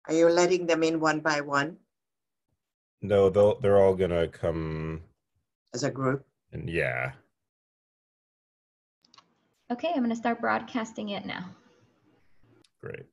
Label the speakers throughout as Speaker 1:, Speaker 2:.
Speaker 1: Are you letting them in one by one?
Speaker 2: No, they're all gonna come
Speaker 1: as a group.
Speaker 2: And yeah.
Speaker 3: Okay, I'm going to start broadcasting it now.
Speaker 2: Great.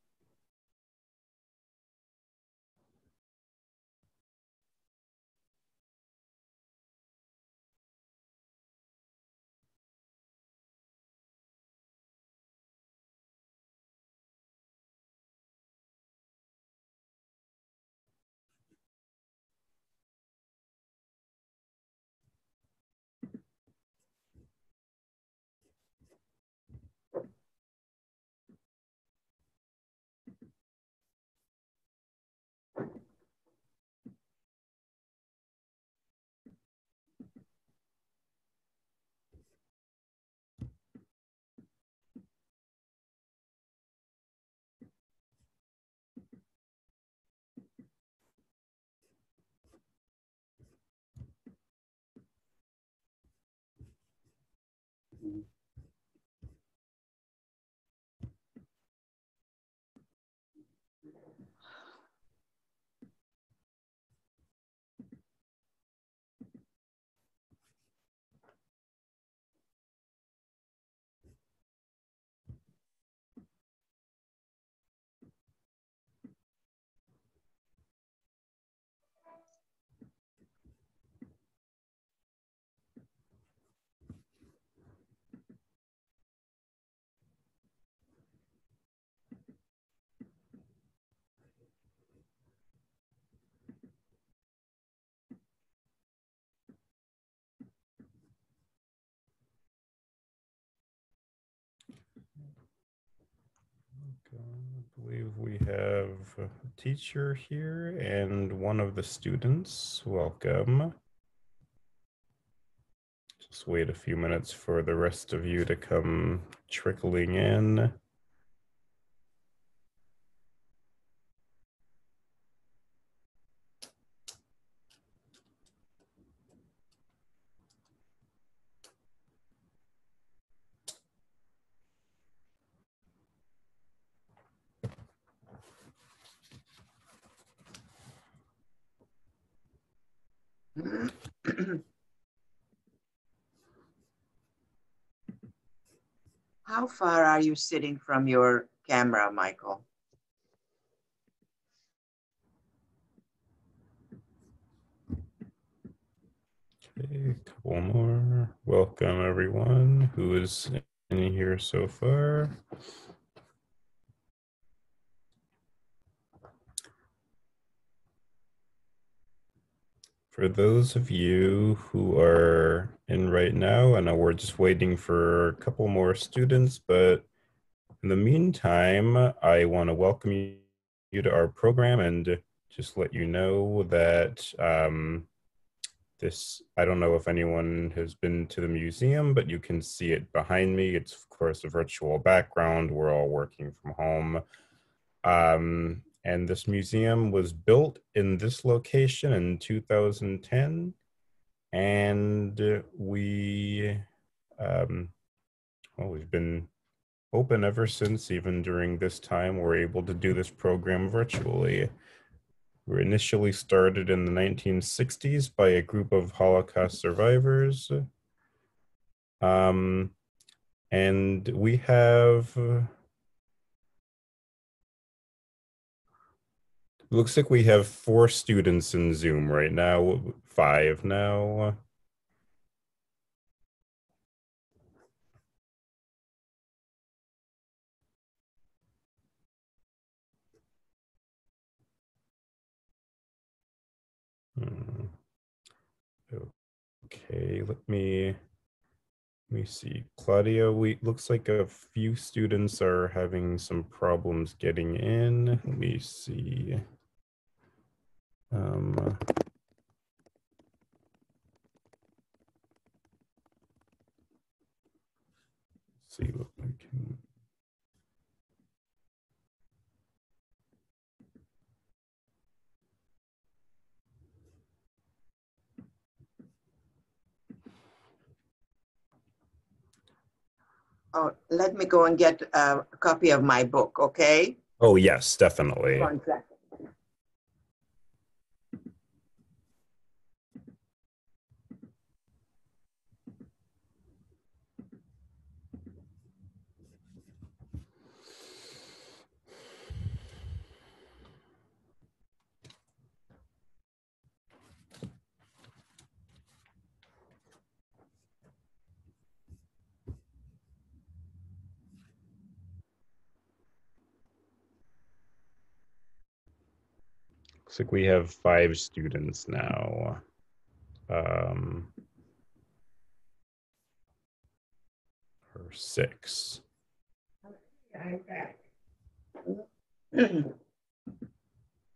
Speaker 2: I believe we have a teacher here and one of the students. Welcome. Just wait a few minutes for the rest of you to come trickling in.
Speaker 1: How far are you sitting from your camera, Michael?
Speaker 2: Okay, a couple more. Welcome everyone who is in here so far. For those of you who are in right now, I know we're just waiting for a couple more students, but in the meantime, I want to welcome you to our program and just let you know that I don't know if anyone has been to the museum, but you can see it behind me. It's, of course, a virtual background. We're all working from home. And this museum was built in this location in 2010. And we've been open ever since. Even during this time, we're able to do this program virtually. We were initially started in the 1960s by a group of Holocaust survivors. And we have, looks like we have 4 students in Zoom right now, 5 now. Okay, let me see. Claudia, looks like a few students are having some problems getting in. Let me see. See what I can.
Speaker 1: Oh, let me go and get a copy of my book, okay?
Speaker 2: Oh, yes, definitely.
Speaker 1: 1 second.
Speaker 2: Looks like we have 5 students now. Or 6.
Speaker 1: I'm back.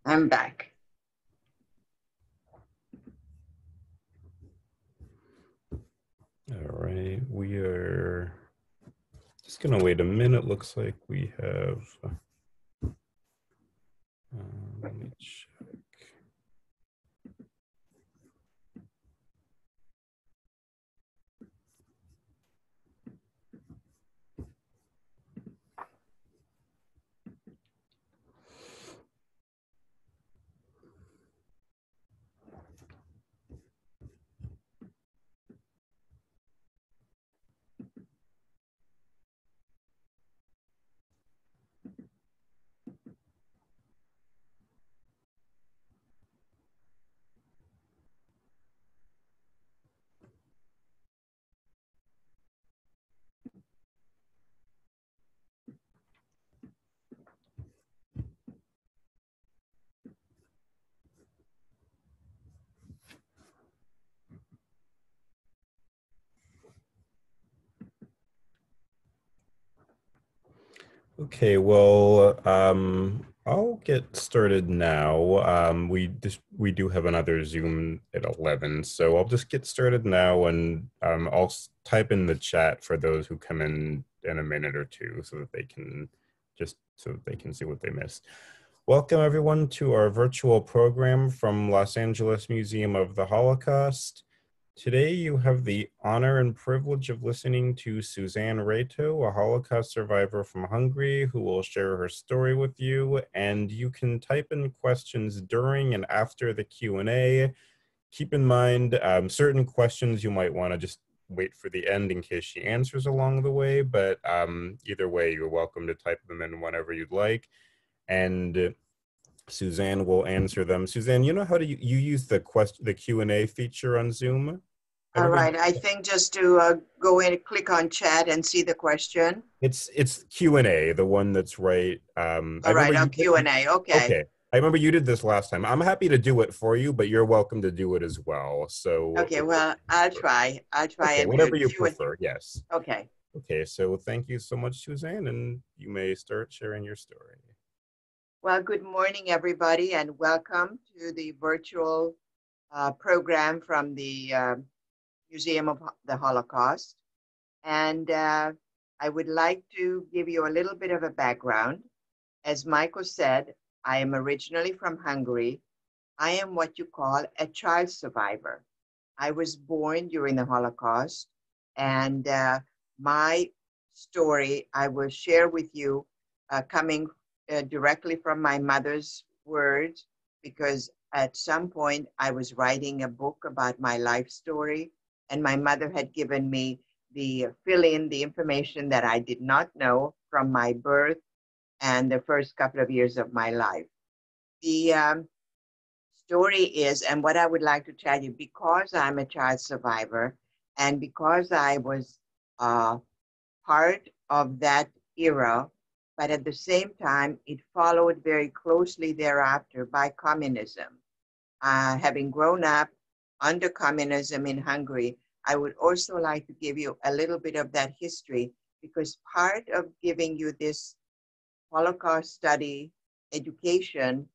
Speaker 1: I'm back.
Speaker 2: All right, we are just gonna wait a minute. Looks like we have, let me check. Okay, well, I'll get started now. We do have another Zoom at 11, so I'll just get started now, and I'll type in the chat for those who come in a minute or two, so that they can see what they missed. Welcome everyone to our virtual program from Los Angeles Museum of the Holocaust. Today, you have the honor and privilege of listening to Susanne Reyto, a Holocaust survivor from Hungary, who will share her story with you. And you can type in questions during and after the Q&A. Keep in mind, certain questions you might want to just wait for the end in case she answers along the way. But either way, you're welcome to type them in whenever you'd like. And Susanne will answer them. Susanne, you know how to you use the Q&A feature on Zoom?
Speaker 1: All right, I think just to go in and click on chat and see the question.
Speaker 2: It's Q&A, the one that's right.
Speaker 1: All right, on Q&A, okay.
Speaker 2: Okay, I remember you did this last time. I'm happy to do it for you, but you're welcome to do it as well. So
Speaker 1: okay, well, I'll try
Speaker 2: okay,
Speaker 1: and
Speaker 2: whatever
Speaker 1: do
Speaker 2: you
Speaker 1: Q&A.
Speaker 2: prefer. Yes.
Speaker 1: Okay.
Speaker 2: Okay, so thank you so much, Susanne, and you may start sharing your story.
Speaker 1: Well, good morning, everybody, and welcome to the virtual program from the Museum of the Holocaust. And I would like to give you a little bit of a background. As Michael said, I am originally from Hungary. I am what you call a child survivor. I was born during the Holocaust, and my story I will share with you coming directly from my mother's words, because at some point I was writing a book about my life story, and my mother had given me the fill in the information that I did not know from my birth and the first couple of years of my life. The story is, and what I would like to tell you, because I'm a child survivor and because I was part of that era, but at the same time, it followed very closely thereafter by communism. Having grown up under communism in Hungary, I would also like to give you a little bit of that history, because part of giving you this Holocaust study education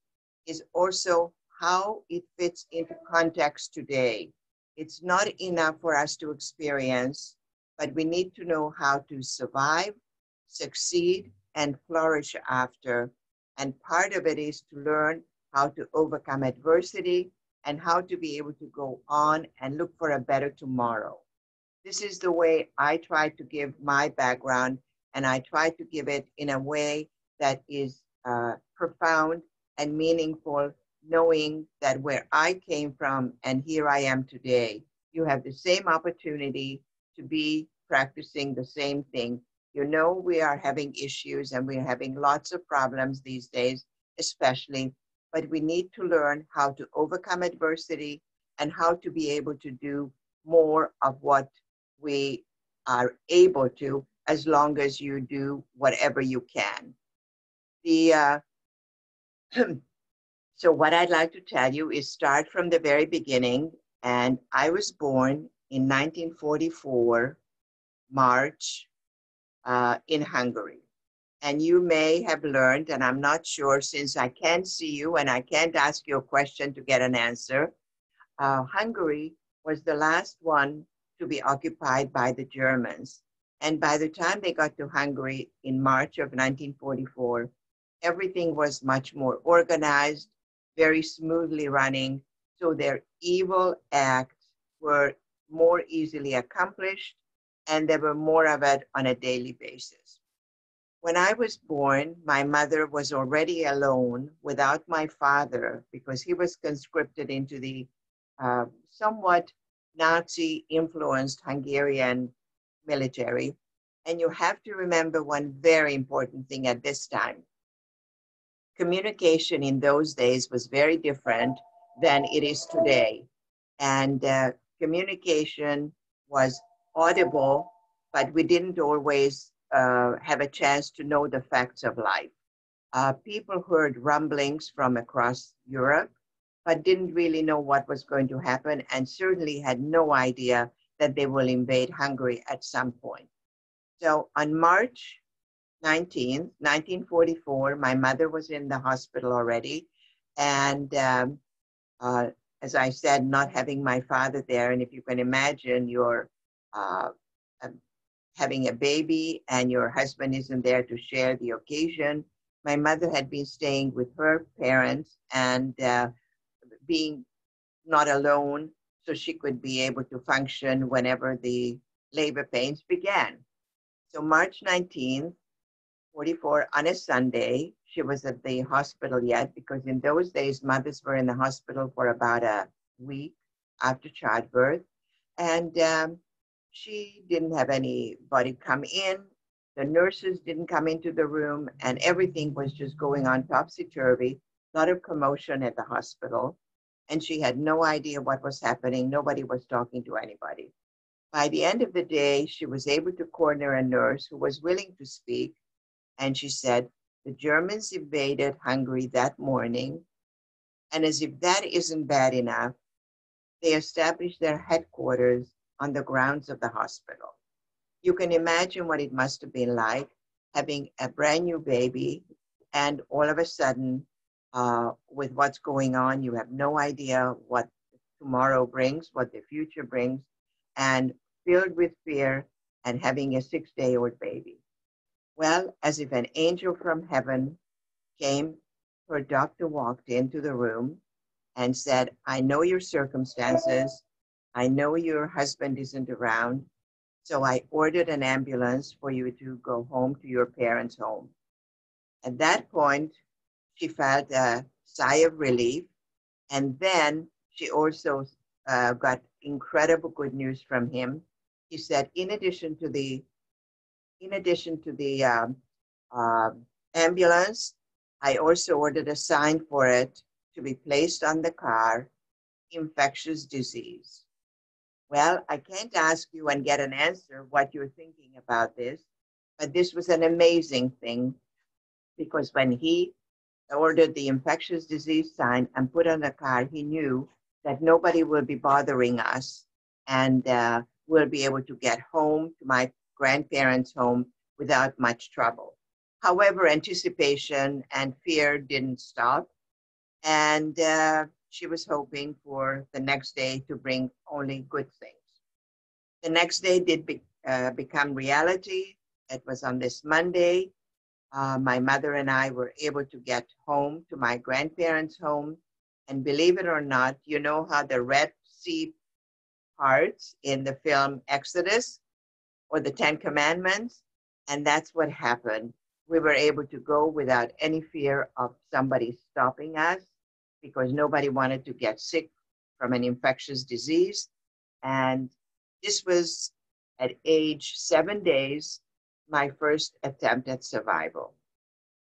Speaker 1: is also how it fits into context today. It's not enough for us to experience, but we need to know how to survive, succeed, and flourish after. And part of it is to learn how to overcome adversity and how to be able to go on and look for a better tomorrow. This is the way I try to give my background, and I try to give it in a way that is profound and meaningful, knowing that where I came from and here I am today, you have the same opportunity to be practicing the same thing. You know, we are having issues and we're having lots of problems these days, especially, but we need to learn how to overcome adversity and how to be able to do more of what we are able to, as long as you do whatever you can. The So what I'd like to tell you is start from the very beginning. And I was born in 1944, March, in Hungary. And you may have learned, and I'm not sure since I can't see you and I can't ask you a question to get an answer, Hungary was the last one to be occupied by the Germans. And by the time they got to Hungary in March of 1944, everything was much more organized, very smoothly running. So their evil acts were more easily accomplished, and there were more of it on a daily basis. When I was born, my mother was already alone without my father because he was conscripted into the somewhat Nazi-influenced Hungarian military. And you have to remember one very important thing at this time. Communication in those days was very different than it is today. And communication was audible, but we didn't always have a chance to know the facts of life. People heard rumblings from across Europe, but didn't really know what was going to happen and certainly had no idea that they will invade Hungary at some point. So on March 19th, 1944, my mother was in the hospital already. And as I said, not having my father there, and if you can imagine, you're having a baby and your husband isn't there to share the occasion. My mother had been staying with her parents and being not alone so she could be able to function whenever the labor pains began. So March 19th, 44, on a Sunday, she was at the hospital yet because in those days, mothers were in the hospital for about a week after childbirth. And she didn't have anybody come in. The nurses didn't come into the room and everything was just going on topsy-turvy, a lot of commotion at the hospital. And she had no idea what was happening. Nobody was talking to anybody. By the end of the day, she was able to corner a nurse who was willing to speak. And she said, the Germans invaded Hungary that morning. And as if that isn't bad enough, they established their headquarters on the grounds of the hospital. You can imagine what it must have been like having a brand new baby and all of a sudden, with what's going on, you have no idea what tomorrow brings, what the future brings, and filled with fear and having a 6-day-old baby. Well, as if an angel from heaven came, her doctor walked into the room and said, I know your circumstances. I know your husband isn't around. So I ordered an ambulance for you to go home to your parents' home. At that point, she felt a sigh of relief. And then she also got incredible good news from him. He said, in addition to the ambulance, I also ordered a sign for it to be placed on the car, infectious disease. Well, I can't ask you and get an answer what you're thinking about this, but this was an amazing thing because when he ordered the infectious disease sign and put on the car, he knew that nobody will be bothering us and we'll be able to get home to my grandparents' home without much trouble. However, anticipation and fear didn't stop. And she was hoping for the next day to bring only good things. The next day did become reality. It was on this Monday. My mother and I were able to get home to my grandparents' home. And believe it or not, you know how the Red Sea parts in the film Exodus or the Ten Commandments? And that's what happened. We were able to go without any fear of somebody stopping us because nobody wanted to get sick from an infectious disease. And this was at age 7 days, my first attempt at survival.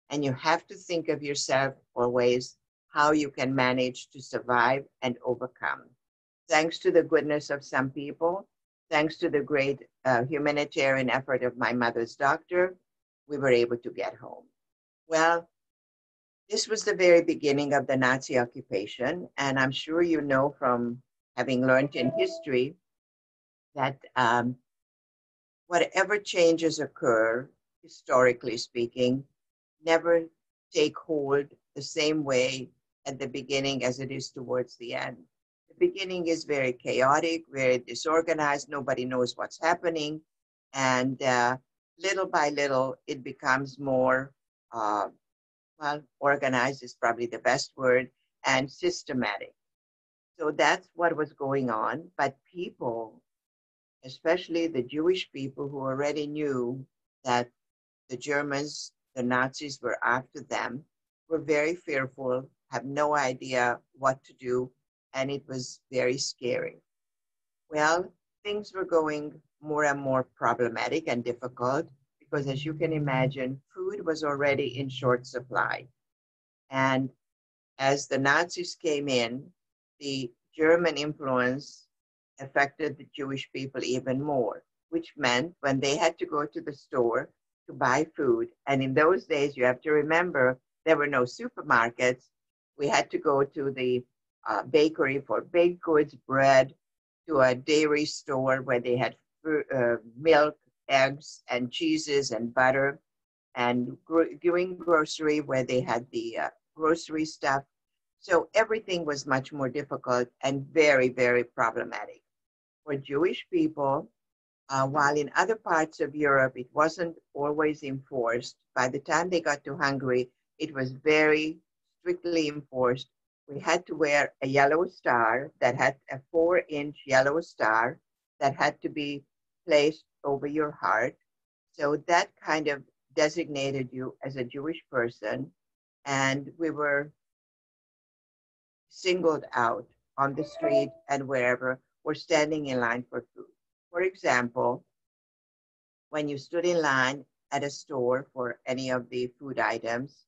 Speaker 1: And you have to think of yourself always how you can manage to survive and overcome. Thanks to the goodness of some people, thanks to the great humanitarian effort of my mother's doctor, we were able to get home. Well, This was the very beginning of the Nazi occupation, and I'm sure you know from having learned in history that whatever changes occur, historically speaking, never take hold the same way at the beginning as it is towards the end. The beginning is very chaotic, very disorganized, nobody knows what's happening, and little by little it becomes more, well, organized is probably the best word, and systematic. So that's what was going on, but people, especially the Jewish people who already knew that the Germans, the Nazis were after them, were very fearful, have no idea what to do, and it was very scary. Well, things were going more and more problematic and difficult because, as you can imagine, food was already in short supply. And as the Nazis came in, the German influence affected the Jewish people even more, which meant when they had to go to the store to buy food, and in those days, you have to remember, there were no supermarkets. We had to go to the bakery for baked goods, bread, to a dairy store where they had milk, eggs, and cheeses and butter, and doing grocery where they had the grocery stuff. So everything was much more difficult and very, very problematic. For Jewish people, while in other parts of Europe it wasn't always enforced, by the time they got to Hungary, it was very strictly enforced. We had to wear a yellow star that had a 4-inch yellow star that had to be placed over your heart. So that kind of designated you as a Jewish person, and we were singled out on the street and wherever we're standing in line for food. For example, when you stood in line at a store for any of the food items,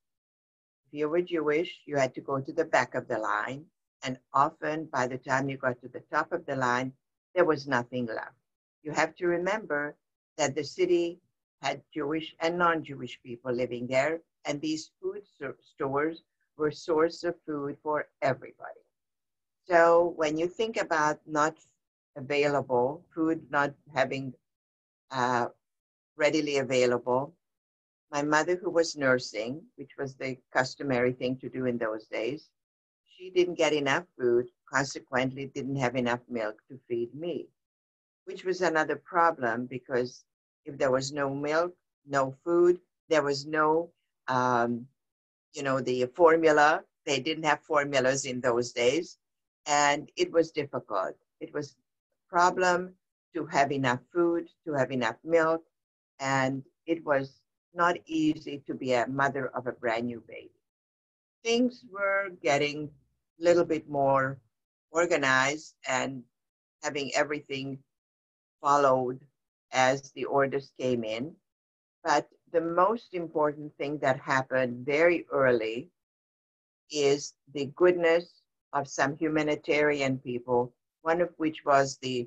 Speaker 1: if you were Jewish, you had to go to the back of the line, and often by the time you got to the top of the line, there was nothing left. You have to remember that the city had Jewish and non-Jewish people living there, and these food stores were a source of food for everybody. So when you think about not available, food not having readily available, my mother, who was nursing, which was the customary thing to do in those days, she didn't get enough food, consequently didn't have enough milk to feed me, which was another problem because if there was no milk, no food, there was no, the formula. They didn't have formulas in those days, and it was difficult. It was a problem to have enough food, to have enough milk, and it was not easy to be a mother of a brand new baby. Things were getting a little bit more organized and having everything followed as the orders came in. But the most important thing that happened very early is the goodness of some humanitarian people, one of which was the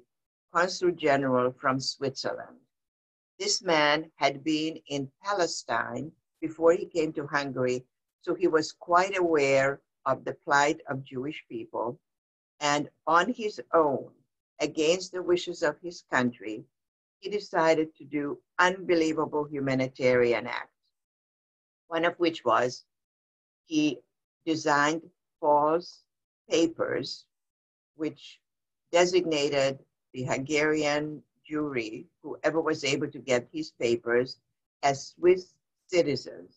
Speaker 1: Consul General from Switzerland. This man had been in Palestine before he came to Hungary, so he was quite aware of the plight of Jewish people. And on his own, against the wishes of his country, he decided to do unbelievable humanitarian acts. One of which was he designed false papers which designated the Hungarian Jewry, whoever was able to get these papers, as Swiss citizens.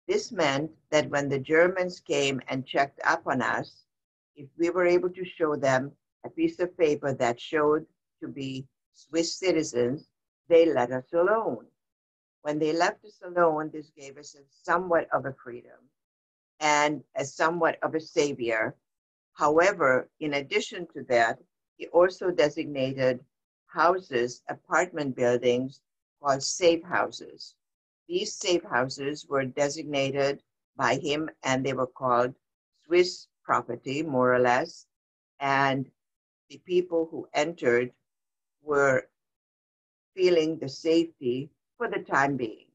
Speaker 1: This meant that when the Germans came and checked up on us, if we were able to show them a piece of paper that showed to be Swiss citizens, they let us alone. When they left us alone, this gave us somewhat of a freedom and somewhat of a savior. However, in addition to that, he also designated houses, apartment buildings called safe houses. These safe houses were designated by him and they were called Swiss property, more or less. And the people who entered were feeling the safety for the time being.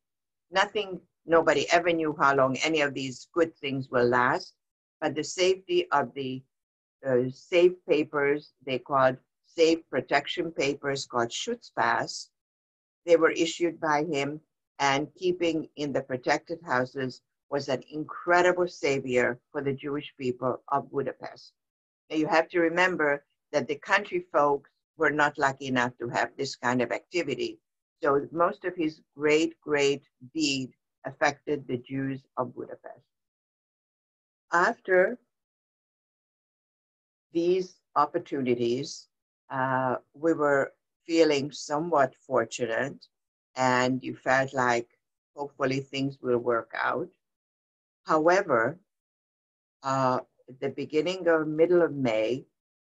Speaker 1: Nothing nobody ever knew how long any of these good things will last, but the safety of the safe papers, they called safe protection papers called Schutzpass, they were issued by him, and keeping in the protected houses was an incredible savior for the Jewish people of Budapest. Now you have to remember that the country folks were not lucky enough to have this kind of activity. So most of his great deed affected the Jews of Budapest. After these opportunities, we were feeling somewhat fortunate, and you felt like hopefully things will work out. However, at the beginning or middle of May,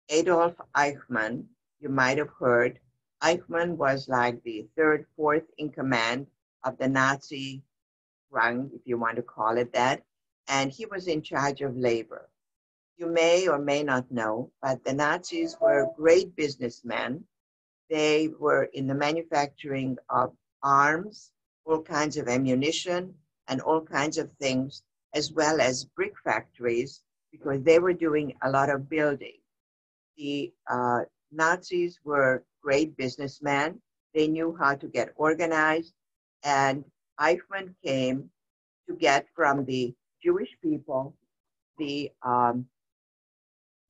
Speaker 1: Adolf Eichmann, you might have heard, Eichmann was like the third, fourth in command of the Nazi rung, if you want to call it that, and he was in charge of labor. You may or may not know, but the Nazis were great businessmen. They were in the manufacturing of arms, all kinds of ammunition, and all kinds of things, as well as brick factories, because they were doing a lot of building. The Nazis were great businessmen. They knew how to get organized, and Eichmann came to get from the Jewish people the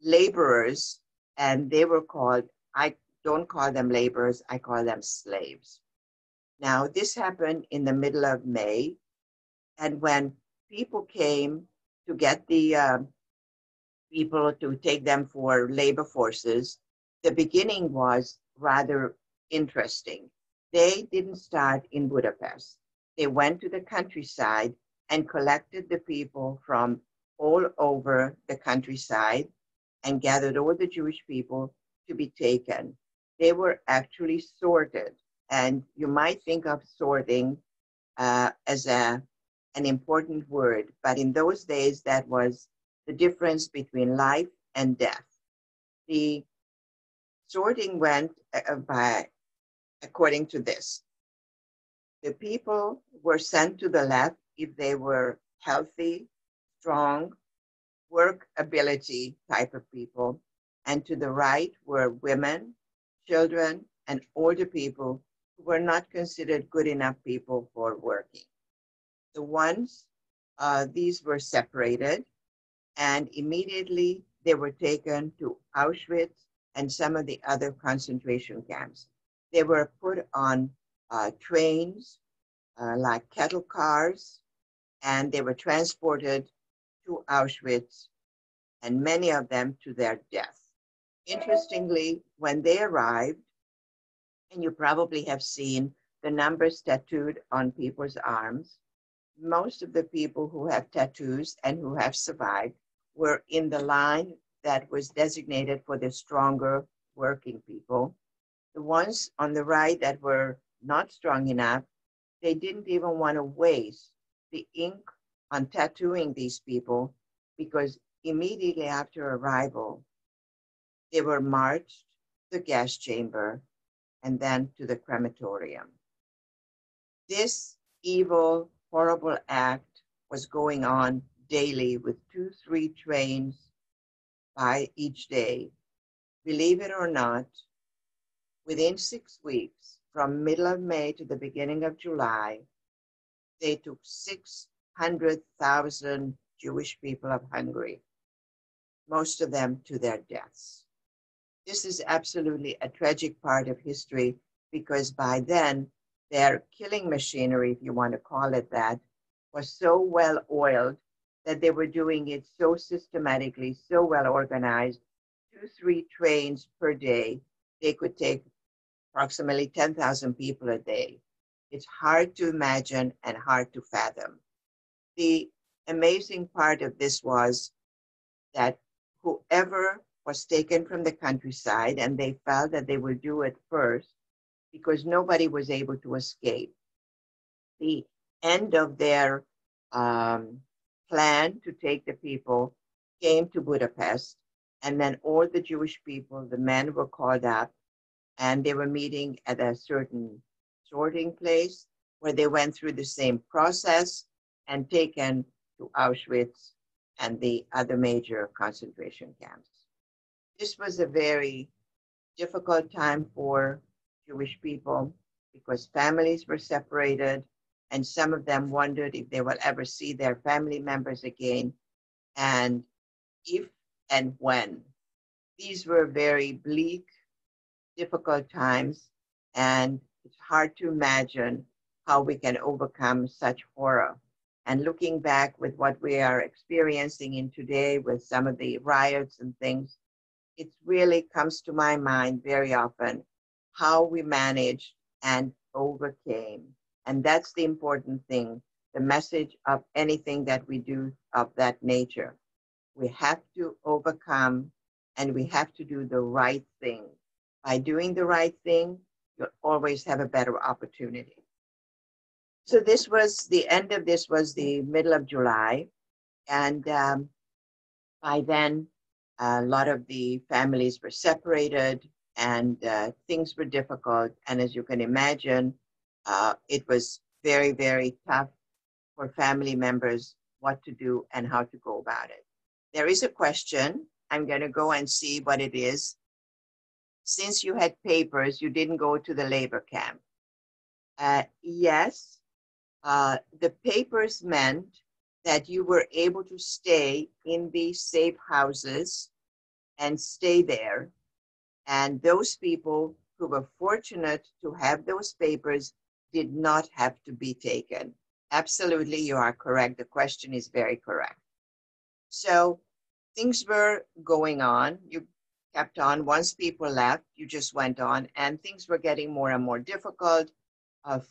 Speaker 1: laborers, and they were called, I don't call them laborers, I call them slaves. Now, this happened in the middle of May, and when people came to get the people to take them for labor forces, the beginning was rather interesting. They didn't start in Budapest. They went to the countryside and collected the people from all over the countryside and gathered all the Jewish people to be taken. They were actually sorted. And you might think of sorting as an important word, but in those days, that was the difference between life and death. The sorting went according to this. The people were sent to the left if they were healthy, strong, work ability type of people, and to the right were women, children, and older people who were not considered good enough people for working. The ones, these were separated, and immediately they were taken to Auschwitz and some of the other concentration camps. They were put on trains, like cattle cars, and they were transported to Auschwitz, and many of them to their death. Interestingly, when they arrived, and you probably have seen the numbers tattooed on people's arms, most of the people who have tattoos and who have survived were in the line that was designated for the stronger working people. The ones on the right that were not strong enough, they didn't even want to waste the ink on tattooing these people, because immediately after arrival, they were marched to the gas chamber and then to the crematorium. This evil, horrible act was going on daily with 2-3 trains by each day. Believe it or not, within 6 weeks, from middle of May to the beginning of July, they took 600,000 Jewish people of Hungary, most of them to their deaths. This is absolutely a tragic part of history, because by then, their killing machinery, if you want to call it that, was so well oiled that they were doing it so systematically, so well organized, 2-3 trains per day. They could take approximately 10,000 people a day. It's hard to imagine and hard to fathom. The amazing part of this was that whoever was taken from the countryside, and they felt that they would do it first because nobody was able to escape. The end of their plan to take the people came to Budapest, and then all the Jewish people, the men, were called up, and they were meeting at a certain sorting place where they went through the same process and taken to Auschwitz and the other major concentration camps. This was a very difficult time for Jewish people because families were separated, and some of them wondered if they will ever see their family members again, and if and when. These were very bleak, difficult times, and it's hard to imagine how we can overcome such horror. And looking back with what we are experiencing in today with some of the riots and things, it really comes to my mind very often how we managed and overcame. And that's the important thing, the message of anything that we do of that nature. We have to overcome, and we have to do the right thing. By doing the right thing, you'll always have a better opportunity. So this was, the end of this was the middle of July. And by then, a lot of the families were separated, and things were difficult. And as you can imagine, it was very, very tough for family members what to do and how to go about it. There is a question. I'm going to go and see what it is. Since you had papers, you didn't go to the labor camp. Yes, the papers meant that you were able to stay in these safe houses and stay there. And those people who were fortunate to have those papers did not have to be taken. Absolutely, you are correct. The question is very correct. So things were going on. You kept on. Once people left, you just went on, and things were getting more and more difficult.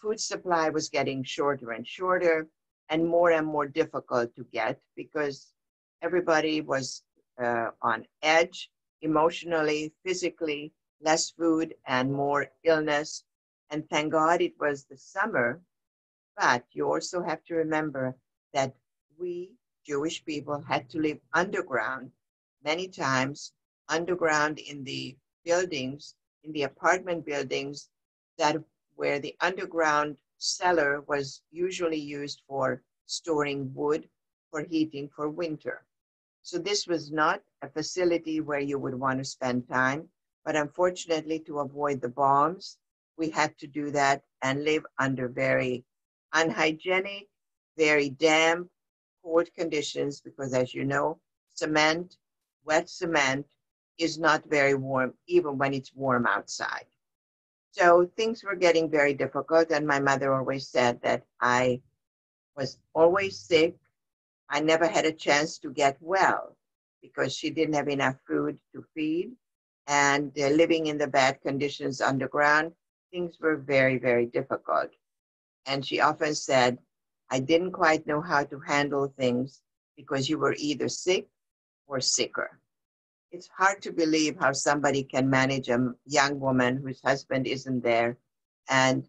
Speaker 1: Food supply was getting shorter and shorter, and more difficult to get because everybody was on edge emotionally, physically, less food and more illness. And thank God it was the summer. But you also have to remember that we Jewish people had to live underground many times, underground in the buildings, in the apartment buildings, that where the underground cellar was usually used for storing wood for heating for winter. So this was not a facility where you would want to spend time, but unfortunately, to avoid the bombs, we had to do that and live under very unhygienic, very damp, cold conditions, because as you know, cement, wet cement, is not very warm, even when it's warm outside. So things were getting very difficult, and my mother always said that I was always sick. I never had a chance to get well because she didn't have enough food to feed, and living in the bad conditions underground, things were very, very difficult. And she often said, I didn't quite know how to handle things because you were either sick or sicker. It's hard to believe how somebody can manage a young woman whose husband isn't there. And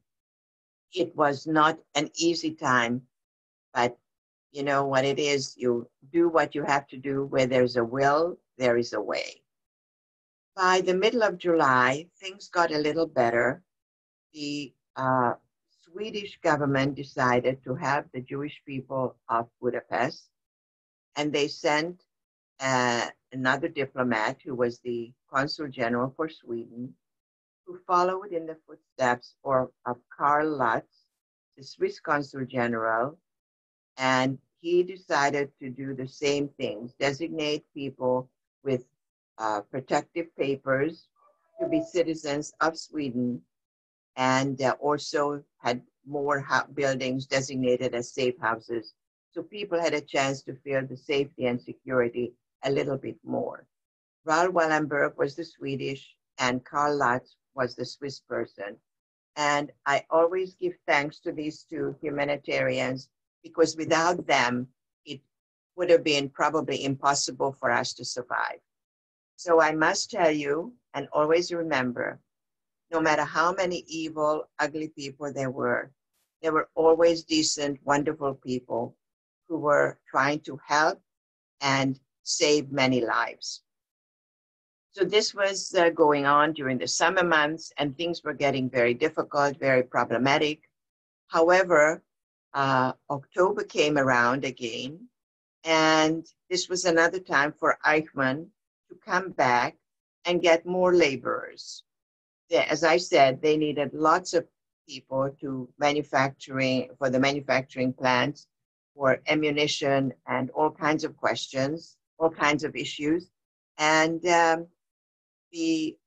Speaker 1: it was not an easy time, but you know what it is. You do what you have to do. Where there's a will, there is a way. By the middle of July, things got a little better. The Swedish government decided to have the Jewish people of Budapest, and they sent another diplomat who was the consul general for Sweden, who followed in the footsteps of Karl Lutz, the Swiss consul general, and he decided to do the same things, designate people with protective papers to be citizens of Sweden, and also had more buildings designated as safe houses. So people had a chance to feel the safety and security a little bit more. Raoul Wallenberg was the Swedish, and Karl Lutz was the Swiss person. And I always give thanks to these two humanitarians, because without them, it would have been probably impossible for us to survive. So I must tell you, and always remember, no matter how many evil, ugly people there were always decent, wonderful people who were trying to help and save many lives. So this was going on during the summer months, and things were getting very difficult, very problematic. However, October came around again, and this was another time for Eichmann to come back and get more laborers. As I said, they needed lots of people for the manufacturing plants, for ammunition and all kinds of questions, all kinds of issues. And the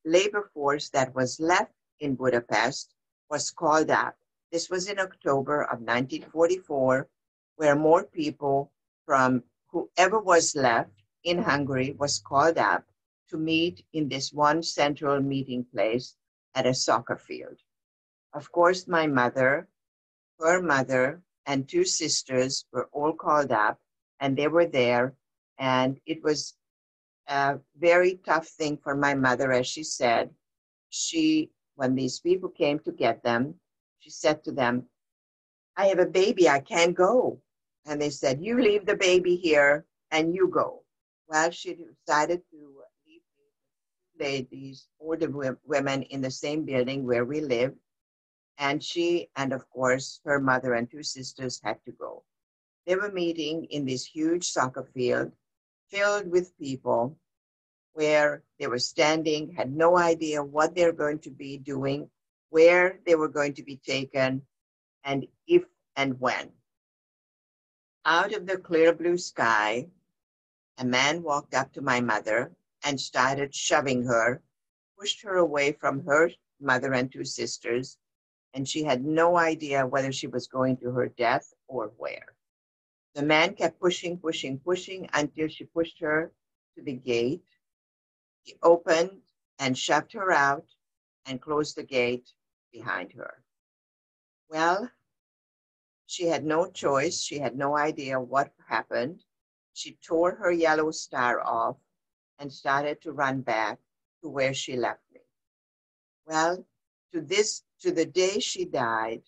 Speaker 1: labor force that was left in Budapest was called up. This was in October of 1944, where more people from whoever was left in Hungary was called up to meet in this one central meeting place at a soccer field. Of course, my mother, her mother, and two sisters were all called up, and they were there. And it was a very tough thing for my mother, as she said. When these people came to get them, she said to them, "I have a baby, I can't go." And they said, "You leave the baby here and you go." Well, she decided to leave the ladies, older women in the same building where we lived. And she, and of course, her mother and two sisters had to go. They were meeting in this huge soccer field filled with people where they were standing, had no idea what they're going to be doing, where they were going to be taken, and if and when. Out of the clear blue sky, a man walked up to my mother and started shoving her, pushed her away from her mother and two sisters, and she had no idea whether she was going to her death or where. The man kept pushing, pushing, pushing until she pushed her to the gate. He opened and shoved her out and closed the gate behind her. Well, she had no choice. She had no idea what happened. She tore her yellow star off and started to run back to where she left me. Well, to the day she died,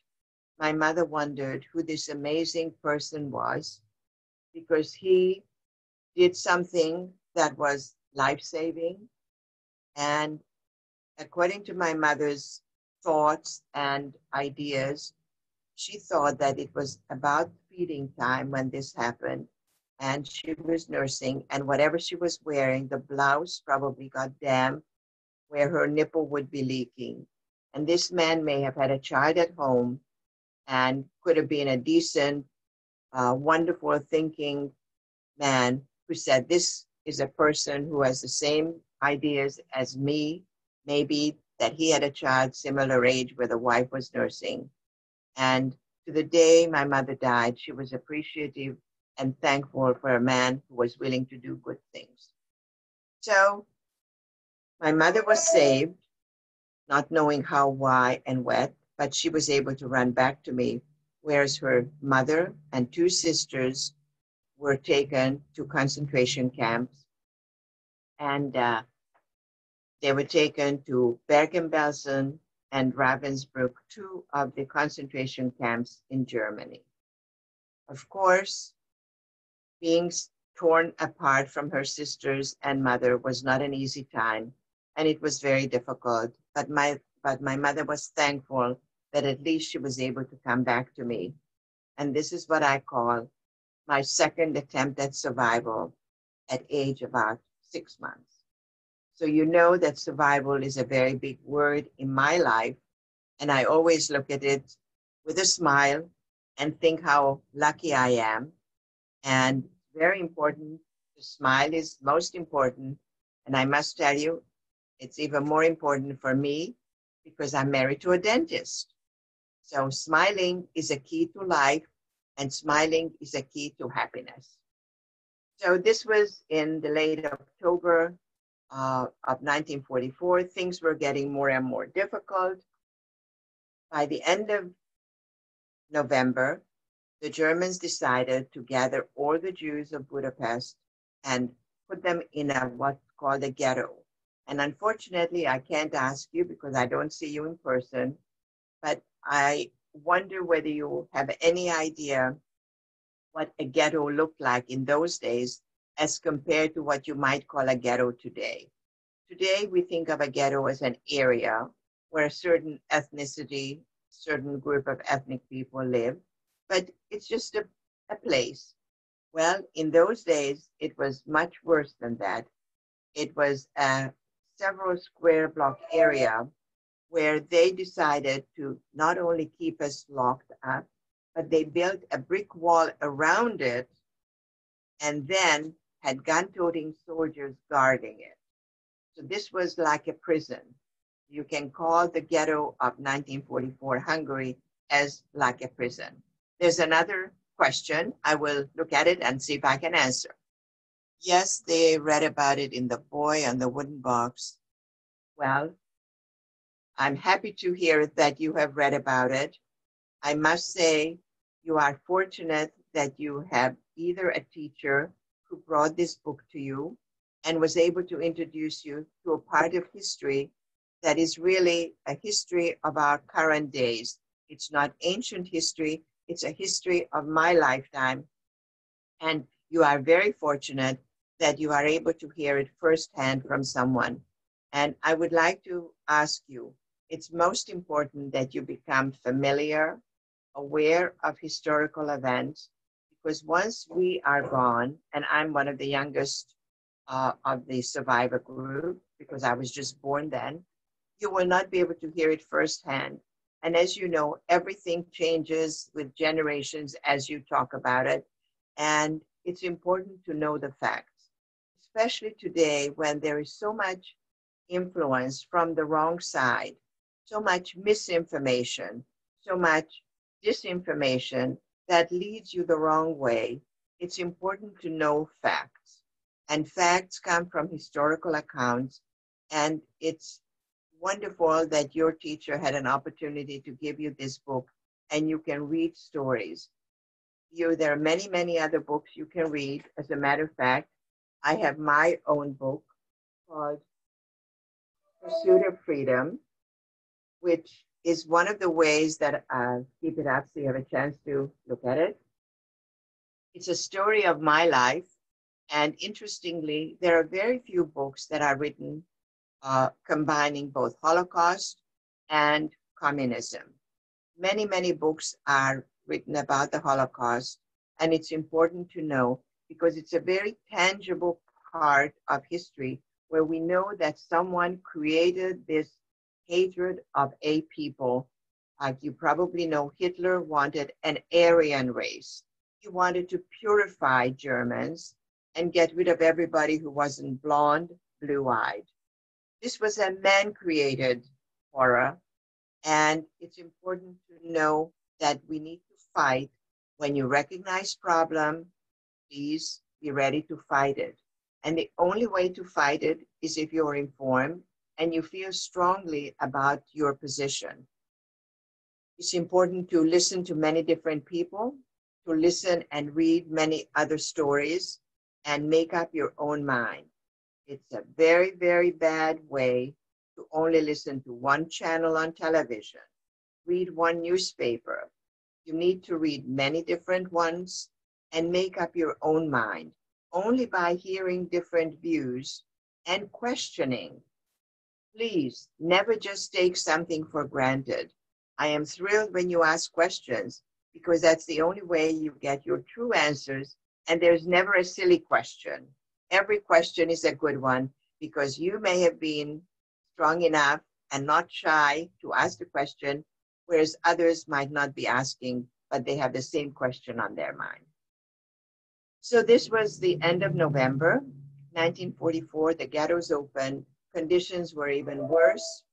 Speaker 1: my mother wondered who this amazing person was, because he did something that was life-saving. And according to my mother's thoughts and ideas, she thought that it was about feeding time when this happened, and she was nursing, and whatever she was wearing, the blouse probably got damp where her nipple would be leaking. And this man may have had a child at home and could have been a decent, wonderful thinking man who said, "This is a person who has the same ideas as me, maybe that he had a child similar age where the wife was nursing." And to the day my mother died, she was appreciative and thankful for a man who was willing to do good things. So my mother was saved, not knowing how, why, and what, but she was able to run back to me, whereas her mother and two sisters were taken to concentration camps. And they were taken to Bergen-Belsen and Ravensbrück, two of the concentration camps in Germany. Of course, being torn apart from her sisters and mother was not an easy time, and it was very difficult. But my mother was thankful that at least she was able to come back to me. And this is what I call my second attempt at survival at age about 6 months. So you know that survival is a very big word in my life, and I always look at it with a smile and think how lucky I am. And very important, the smile is most important. And I must tell you, it's even more important for me because I'm married to a dentist. So smiling is a key to life, and smiling is a key to happiness. So this was in the late October of 1944. Things were getting more and more difficult. By the end of November, the Germans decided to gather all the Jews of Budapest and put them in what's called a ghetto. And unfortunately, I can't ask you because I don't see you in person, but I wonder whether you have any idea what a ghetto looked like in those days as compared to what you might call a ghetto today. Today, we think of a ghetto as an area where a certain ethnicity, certain group of ethnic people live. but it's just a place. Well, in those days, it was much worse than that. It was a several square block area where they decided to not only keep us locked up, but they built a brick wall around it and then had gun-toting soldiers guarding it. So this was like a prison. You can call the ghetto of 1944 Hungary as like a prison. There's another question. I will look at it and see if I can answer. Yes, they read about it in The Boy on the Wooden Box. Well, I'm happy to hear that you have read about it. I must say you are fortunate that you have either a teacher who brought this book to you and was able to introduce you to a part of history that is really a history of our current days. It's not ancient history, it's a history of my lifetime. And you are very fortunate that you are able to hear it firsthand from someone. And I would like to ask you, it's most important that you become familiar, aware of historical events, because once we are gone, and I'm one of the youngest of the survivor group, because I was just born then, you will not be able to hear it firsthand. And as you know, everything changes with generations as you talk about it. And it's important to know the facts, especially today when there is so much influence from the wrong side, so much misinformation, so much disinformation that leads you the wrong way. It's important to know facts. And facts come from historical accounts. And it's wonderful that your teacher had an opportunity to give you this book and you can read stories. There are many, many other books you can read. As a matter of fact, I have my own book called Pursuit of Freedom, which is one of the ways that keep it up so you have a chance to look at it. It's a story of my life. And interestingly, there are very few books that are written combining both Holocaust and communism. Many, many books are written about the Holocaust, and it's important to know because it's a very tangible part of history where we know that someone created this hatred of a people. Like you probably know, Hitler wanted an Aryan race. He wanted to purify Germans and get rid of everybody who wasn't blonde, blue-eyed. This was a man-created horror, and it's important to know that we need to fight. When you recognize problem, please be ready to fight it. And the only way to fight it is if you're informed and you feel strongly about your position. It's important to listen to many different people, to listen and read many other stories, and make up your own mind. It's a very, very bad way to only listen to one channel on television, read one newspaper. You need to read many different ones and make up your own mind. Only by hearing different views and questioning. Please never just take something for granted. I am thrilled when you ask questions because that's the only way you get your true answers, and there's never a silly question. Every question is a good one because you may have been strong enough and not shy to ask the question, whereas others might not be asking, but they have the same question on their mind. So this was the end of November, 1944. The ghettos opened. Conditions were even worse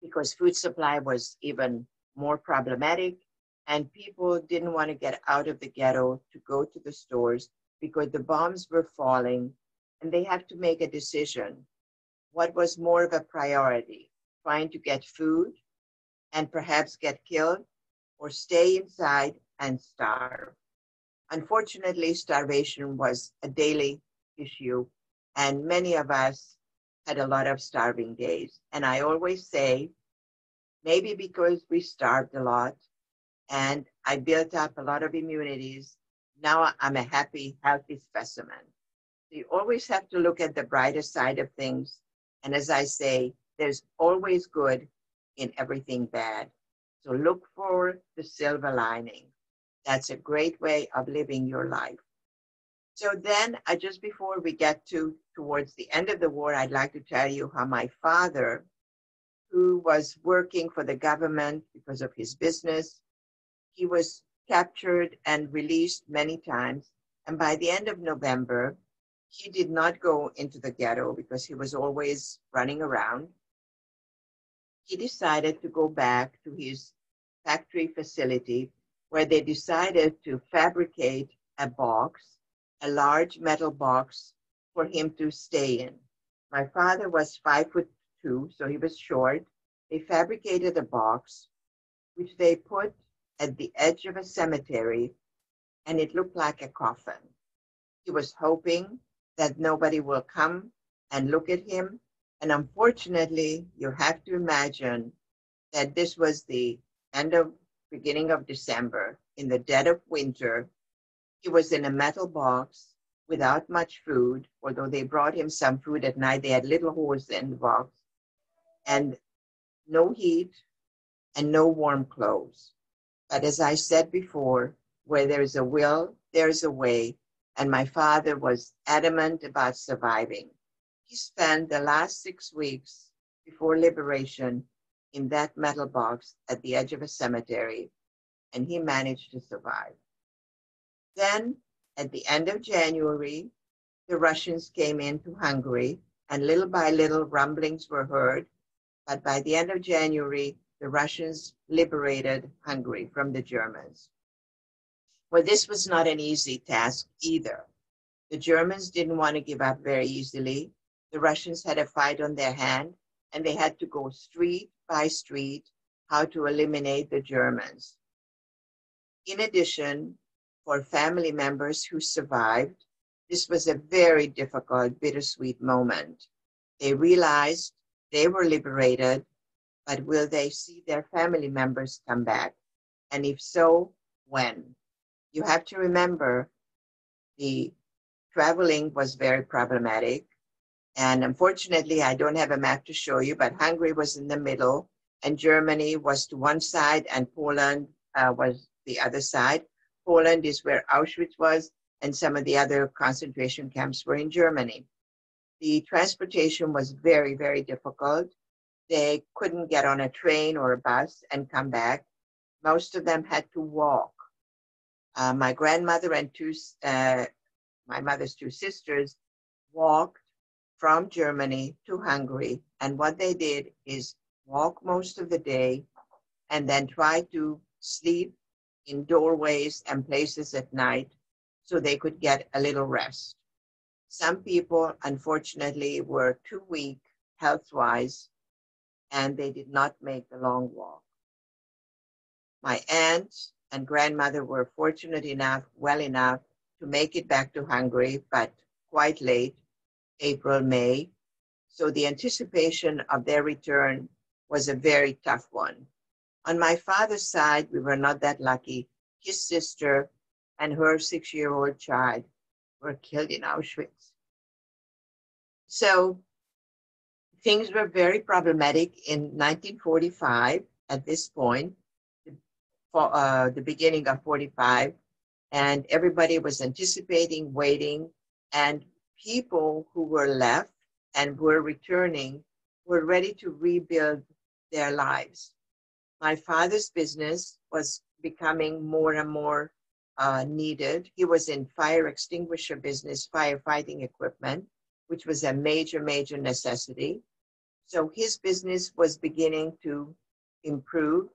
Speaker 1: because food supply was even more problematic, and people didn't want to get out of the ghetto to go to the stores because the bombs were falling, and they had to make a decision. What was more of a priority, trying to get food and perhaps get killed, or stay inside and starve? Unfortunately, starvation was a daily issue, and many of us had a lot of starving days. And I always say, maybe because we starved a lot and I built up a lot of immunities, now I'm a happy, healthy specimen. So you always have to look at the brighter side of things. And as I say, there's always good in everything bad. So look for the silver lining. That's a great way of living your life. So then, just before we get towards the end of the war, I'd like to tell you how my father, who was working for the government because of his business, he was captured and released many times. And by the end of November, he did not go into the ghetto because he was always running around. He decided to go back to his factory facility where they decided to fabricate a box, a large metal box for him to stay in. My father was 5'2", so he was short. They fabricated a box, which they put at the edge of a cemetery, and it looked like a coffin. He was hoping that nobody will come and look at him. And unfortunately, you have to imagine that this was the beginning of December, in the dead of winter. He was in a metal box without much food, although they brought him some food at night. They had little holes in the box, and no heat and no warm clothes. But as I said before, where there is a will, there's a way. And my father was adamant about surviving. He spent the last 6 weeks before liberation in that metal box at the edge of a cemetery, and he managed to survive. Then, at the end of January, the Russians came into Hungary, and little by little rumblings were heard. But by the end of January, the Russians liberated Hungary from the Germans. Well, this was not an easy task either. The Germans didn't want to give up very easily. The Russians had a fight on their hand, and they had to go street by street how to eliminate the Germans. In addition, for family members who survived, this was a very difficult, bittersweet moment. They realized they were liberated, but will they see their family members come back? And if so, when? You have to remember the traveling was very problematic. And unfortunately, I don't have a map to show you, but Hungary was in the middle, and Germany was to one side, and Poland was the other side. Poland is where Auschwitz was, and some of the other concentration camps were in Germany. The transportation was very, very difficult. They couldn't get on a train or a bus and come back. Most of them had to walk. My grandmother and my mother's two sisters walked from Germany to Hungary. And what they did is walk most of the day and then try to sleep in doorways and places at night so they could get a little rest. Some people, unfortunately, were too weak health-wise, and they did not make the long walk. My aunt and grandmother were fortunate enough, well enough, to make it back to Hungary, but quite late, April, May. So the anticipation of their return was a very tough one. On my father's side, we were not that lucky. His sister and her 6-year-old child were killed in Auschwitz. So things were very problematic in 1945 at this point, the beginning of 45, and everybody was anticipating, waiting, and people who were left and were returning were ready to rebuild their lives. My father's business was becoming more and more needed. He was in fire extinguisher business, firefighting equipment, which was a major, major necessity. So his business was beginning to improve,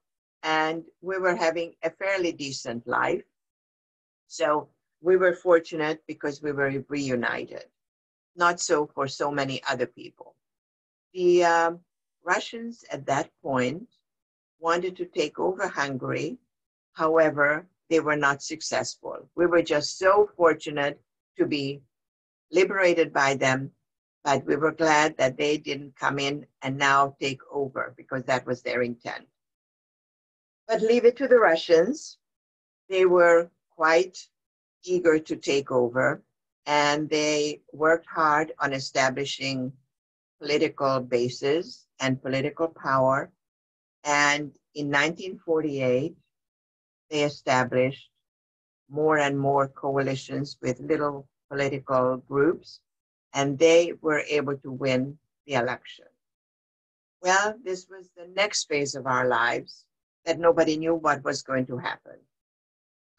Speaker 1: and we were having a fairly decent life. So we were fortunate because we were reunited. Not so for so many other people. The Russians at that point wanted to take over Hungary. However, they were not successful. We were just so fortunate to be liberated by them, but we were glad that they didn't come in and now take over, because that was their intent. But leave it to the Russians. They were quite eager to take over, and they worked hard on establishing political bases and political power. And in 1948, they established more and more coalitions with little political groups, and they were able to win the election. Well, this was the next phase of our lives that nobody knew what was going to happen.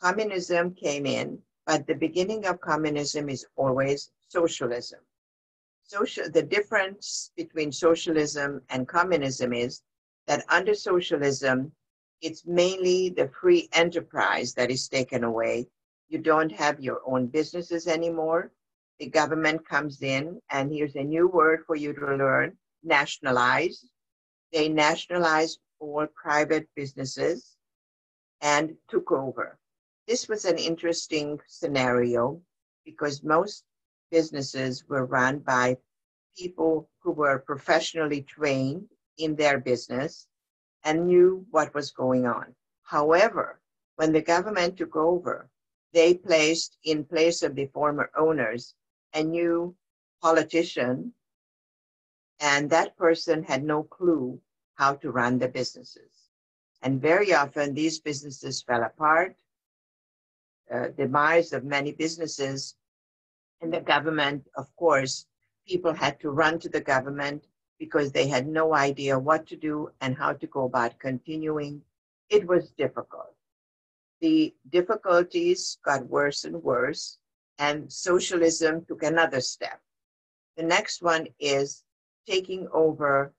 Speaker 1: Communism came in, but the beginning of communism is always socialism. The difference between socialism and communism is that under socialism, it's mainly the free enterprise that is taken away. You don't have your own businesses anymore. The government comes in, and here's a new word for you to learn, nationalize. They nationalized all private businesses and took over. This was an interesting scenario because most businesses were run by people who were professionally trained in their business and knew what was going on. However, when the government took over, they placed in place of the former owners a new politician, and that person had no clue how to run the businesses. And very often these businesses fell apart, demise of many businesses, and the government, of course, people had to run to the government because they had no idea what to do and how to go about continuing. It was difficult. The difficulties got worse and worse, and socialism took another step. The next one is taking over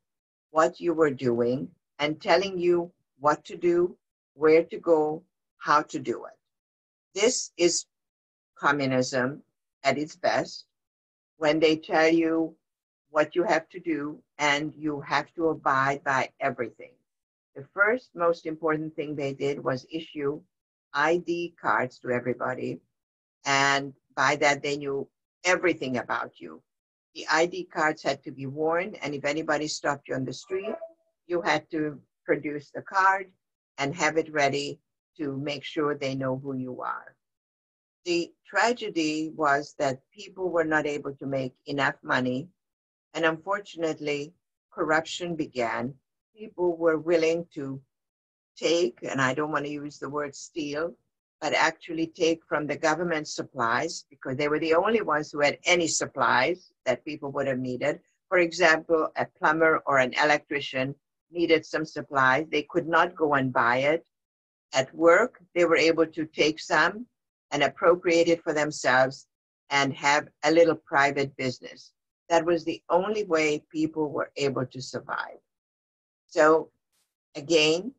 Speaker 1: what you were doing and telling you what to do, where to go, how to do it. This is communism at its best, when they tell you what you have to do and you have to abide by everything. The first most important thing they did was issue ID cards to everybody, and by that they knew everything about you. The ID cards had to be worn, and if anybody stopped you on the street, you had to produce the card and have it ready to make sure they know who you are. The tragedy was that people were not able to make enough money, and unfortunately, corruption began. People were willing to take, and I don't want to use the word steal, but actually take from the government supplies because they were the only ones who had any supplies that people would have needed. For example, a plumber or an electrician needed some supplies. They could not go and buy it. At work, they were able to take some and appropriate it for themselves and have a little private business. That was the only way people were able to survive. So again,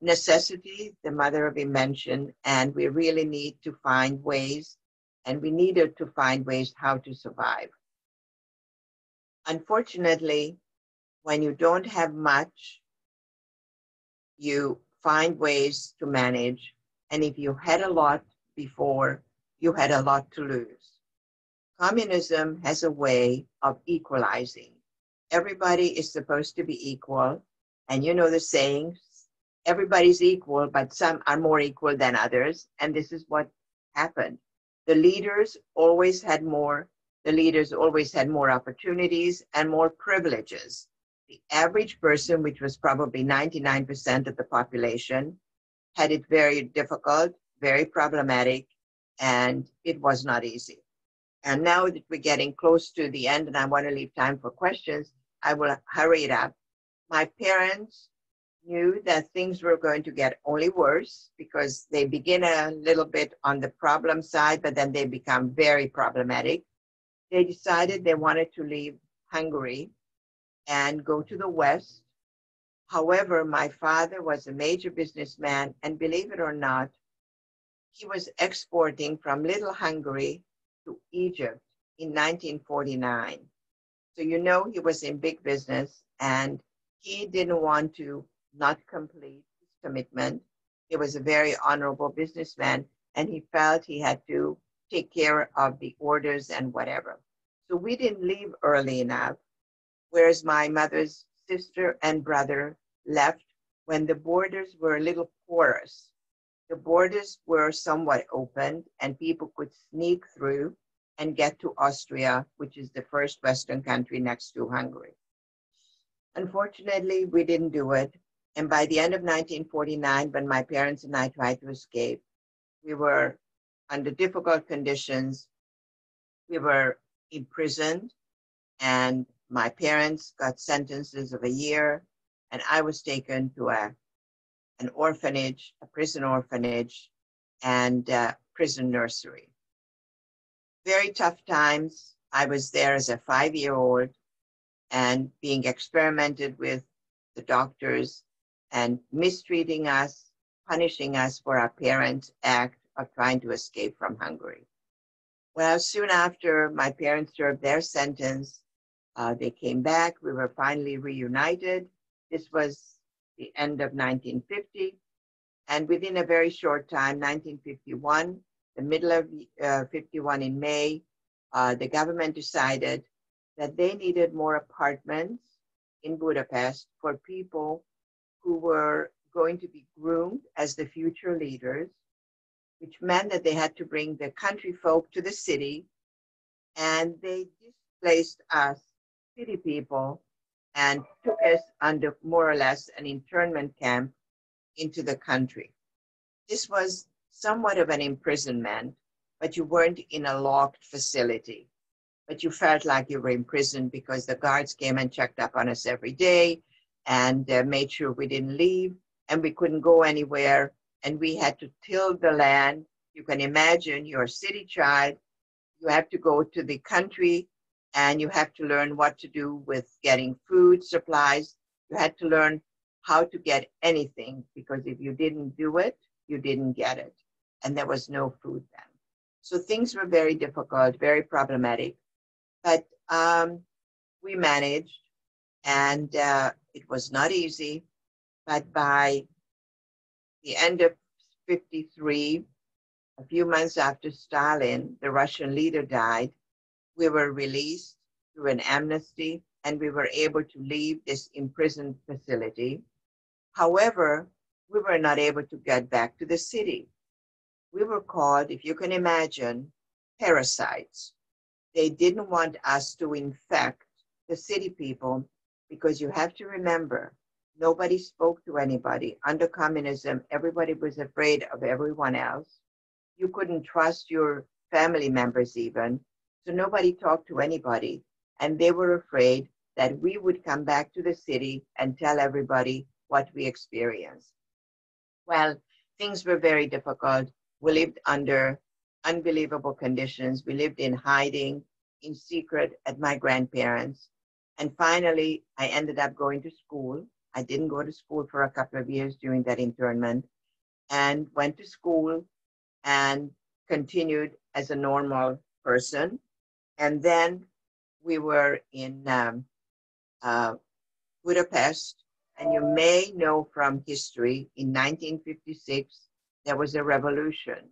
Speaker 1: necessity, the mother of invention, and we really need to find ways, and we needed to find ways how to survive. Unfortunately, when you don't have much, you find ways to manage, and if you had a lot before, you had a lot to lose. Communism has a way of equalizing. Everybody is supposed to be equal, and you know the saying, everybody's equal, but some are more equal than others, and this is what happened. The leaders always had more. The leaders always had more opportunities and more privileges. The average person, which was probably 99% of the population, had it very difficult, very problematic, and it was not easy. And now that we're getting close to the end and I want to leave time for questions, I will hurry it up. My parents knew that things were going to get only worse because they begin a little bit on the problem side, but then they become very problematic. They decided they wanted to leave Hungary and go to the West. However, my father was a major businessman, and believe it or not, he was exporting from Little Hungary to Egypt in 1949. So you know he was in big business, and he didn't want to not complete his commitment. He was a very honorable businessman, and he felt he had to take care of the orders and whatever. So we didn't leave early enough, whereas my mother's sister and brother left when the borders were a little porous. The borders were somewhat open, and people could sneak through and get to Austria, which is the first Western country next to Hungary. Unfortunately, we didn't do it. And by the end of 1949, when my parents and I tried to escape, We were under difficult conditions. We were imprisoned, and my parents got sentences of a year, and I was taken to an orphanage, a prison orphanage, and prison nursery. Very tough times. I was there as a 5-year-old and being experimented with the doctors and mistreating us, punishing us for our parents' act of trying to escape from Hungary. Well, soon after my parents served their sentence, they came back. We were finally reunited. This was the end of 1950. And within a very short time, 1951, the middle of 51 in May, the government decided that they needed more apartments in Budapest for people who were going to be groomed as the future leaders, which meant that they had to bring the country folk to the city, and they displaced us, city people, and took us under more or less an internment camp into the country. This was somewhat of an imprisonment, but you weren't in a locked facility. But you felt like you were imprisoned because the guards came and checked up on us every day and made sure we didn't leave, and we couldn't go anywhere, and we had to till the land. You can imagine you're a city child, you have to go to the country, and you have to learn what to do with getting food, supplies. You had to learn how to get anything, because if you didn't do it, you didn't get it. And there was no food then. So things were very difficult, very problematic. But we managed, and it was not easy. But by the end of 53, a few months after Stalin, the Russian leader, died, we were released through an amnesty, and we were able to leave this imprisoned facility. However, we were not able to get back to the city. We were called, if you can imagine, parasites. They didn't want us to infect the city people, because you have to remember, nobody spoke to anybody. Under communism, everybody was afraid of everyone else. You couldn't trust your family members even, so nobody talked to anybody. And they were afraid that we would come back to the city and tell everybody what we experienced. Well, things were very difficult. We lived under unbelievable conditions. We lived in hiding, in secret at my grandparents'. And finally, I ended up going to school. I didn't go to school for a couple of years during that internment, and went to school and continued as a normal person. And then we were in Budapest, and you may know from history, in 1956, there was a revolution.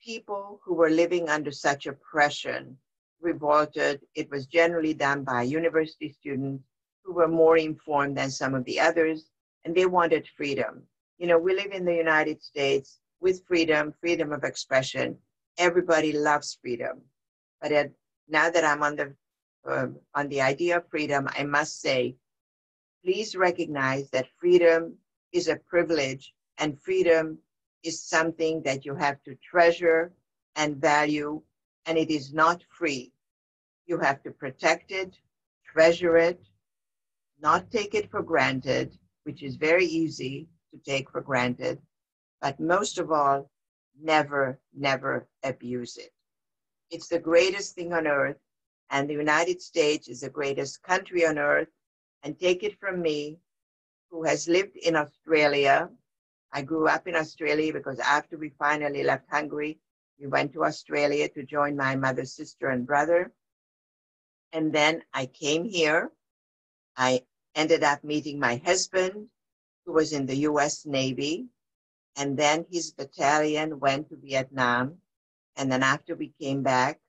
Speaker 1: People who were living under such oppression revolted. It was generally done by university students who were more informed than some of the others, and they wanted freedom. You know, we live in the United States with freedom, freedom of expression. Everybody loves freedom. But now that I'm on the idea of freedom, I must say, please recognize that freedom is a privilege, and freedom is something that you have to treasure and value, and it is not free. You have to protect it, treasure it, not take it for granted, which is very easy to take for granted, but most of all, never, never abuse it. It's the greatest thing on earth, and the United States is the greatest country on earth. And take it from me, who has lived in Australia. I grew up in Australia because after we finally left Hungary, we went to Australia to join my mother's sister and brother. And then I came here. I ended up meeting my husband, who was in the US Navy. And then his battalion went to Vietnam. And then after we came back,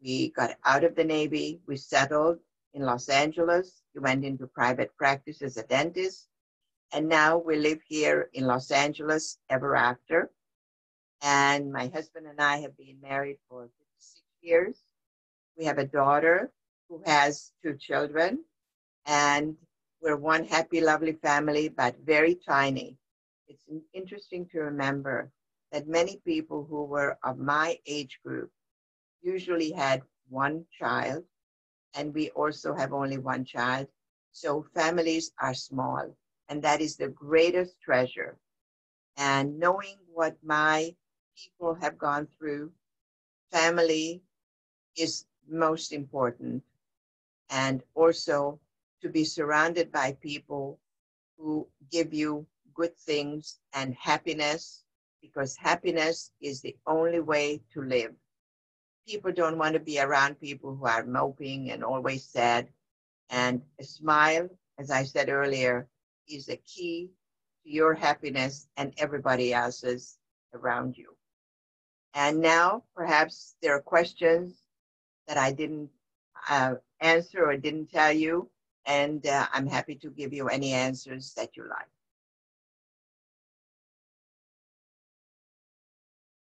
Speaker 1: we got out of the Navy. We settled in Los Angeles. We went into private practice as a dentist. And now we live here in Los Angeles ever after. And my husband and I have been married for 56 years. We have a daughter who has 2 children. And we're one happy, lovely family, but very tiny. It's interesting to remember that many people who were of my age group usually had one child, and we also have only one child. So families are small, and that is the greatest treasure. And knowing what my people have gone through, family is most important. And also to be surrounded by people who give you good things and happiness, because happiness is the only way to live. People don't want to be around people who are moping and always sad. And a smile, as I said earlier, is the key to your happiness and everybody else's around you. And now perhaps there are questions that I didn't answer or didn't tell you, and I'm happy to give you any answers that you like.